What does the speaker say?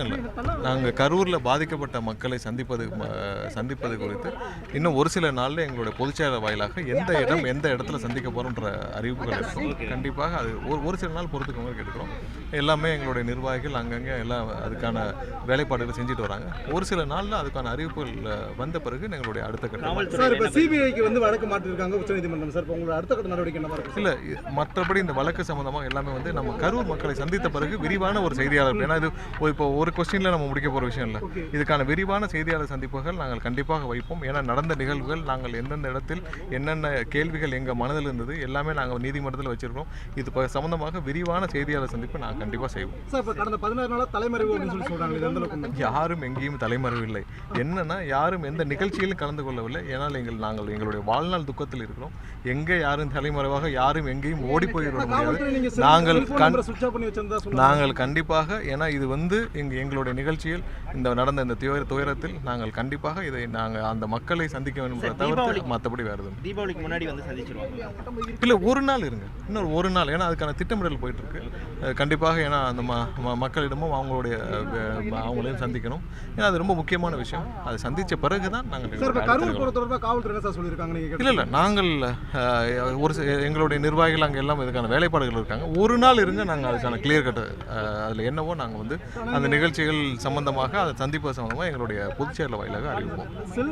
இன்னும் இல்லை, நாங்கள் கரூரில் பாதிக்கப்பட்ட மக்களை சந்திப்பது குறித்து இன்னும் ஒரு சில நாளில் எங்களுடைய பொதுச்செயலாளர் வாயிலாக எந்த இடத்துல சந்திக்க போகிறோன்ற அறிவிப்புகள் இருக்கும். கண்டிப்பாக அது ஒரு சில நாள் பொறுத்துக்கவங்க கேட்டுக்கிறோம். எல்லாமே எங்களுடைய நிர்வாகிகள் அங்கங்கே எல்லாம் அதுக்கான வேலைப்பாடுகளை செஞ்சுட்டு வராங்க. ஒரு சில நாளில் அதுக்கான அறிவிப்புகள் வந்த பிறகு எங்களுடைய அடுத்த கட்டம் சார் இப்போ சிபிஐக்கு வந்து வழக்கு மாற்றிருக்காங்க உச்சநீதிமன்றம் சார். இப்போ உங்களோட அடுத்த கட்ட நடவடிக்கை என்ன இருக்கும்? இல்லை, மற்றபடி இந்த வழக்கு சம்பந்தமாக எல்லாமே வந்து நம்ம கரூர் மக்களை சந்தித்த பிறகு விரிவான ஒரு செய்தியாளர், ஏன்னா இது இப்போ ஒரு கொஸ்டினில் நம்ம முடிக்க போகிற விஷயம் இல்லை, இதுக்கான விரிவான செய்தியாளர் சந்திப்புகள் நாங்கள் கண்டிப்பாக வைப்போம். ஏன்னா நடந்த நிகழ்வுகள், நாங்கள் எந்தெந்த இடத்தில் என்னென்ன கேள்விகள் எங்கள் மனதில் இருந்தது எல்லாமே நாங்கள் நீதிமன்றத்தில் வச்சிருக்கோம். இது சம்பந்தமாக விரிவான செய்தியாளர் சந்திப்பு நாங்கள் கண்டிப்பாக செய்வோம். சார் இப்போ கடந்த 16 நாளாக தலைமறைவு அப்படின்னு சொல்லி சொல்கிறாங்க, இது எந்த அளவுக்கு? யாரும் எங்கேயும் தலைமறைவு இல்லை. என்னன்னா யாரும் எந்த நிகழ்ச்சியிலும் கலந்து கொள்ளவில்லை. ஏன்னால் நாங்கள் எங்களுடைய வாழ்நாள் துக்கத்தில் இருக்கிறோம். எங்கே யாரும் தலைமறைவாக யாரும் எங்கேயும் ஓடி போயிட முடியாது. நாங்கள் கண்டிப்பாக, ஏன்னா இது வந்து எங்களுடைய நிகழ்ச்சியில் நடந்த இந்த துயரத்தில் நாங்கள் கண்டிப்பாக இதை நாங்கள் அந்த மக்களை சந்திக்க வேண்டும் தவிர்த்து மற்றபடி வேறு எதுவும். தீபாவளிக்கு முன்னாடி வந்து சந்திச்சிருவாங்க. இல்லை, ஒரு நாள் இருங்க, இன்னொரு ஒரு நாள், ஏன்னா அதுக்கான திட்டமிடல் போயிட்டு இருக்கு. கண்டிப்பாக ஏன்னா அந்த மக்களிடமும் அவங்களையும் சந்திக்கணும். ஏன்னா அது ரொம்ப முக்கியமான விஷயம். அதை சந்தித்த பிறகு தான் நாங்கள் இல்லை நாங்கள் எங்களுடைய நிர்வாகிகள் அங்கே எல்லாம் இதுக்கான வேலைப்பாடுகள் இருக்காங்க. ஒரு நாள் இருங்க, நாங்கள் அதுக்கான கிளியர் கட் அதில் என்னவோ நாங்கள் வந்து அந்த நிகழ்ச்சிகள் சம்பந்தமாக அதை சந்திப்பது சம்பந்தமாக எங்களுடைய பொதுச்செயலாளர் வாயிலாக அறிவிப்போம்.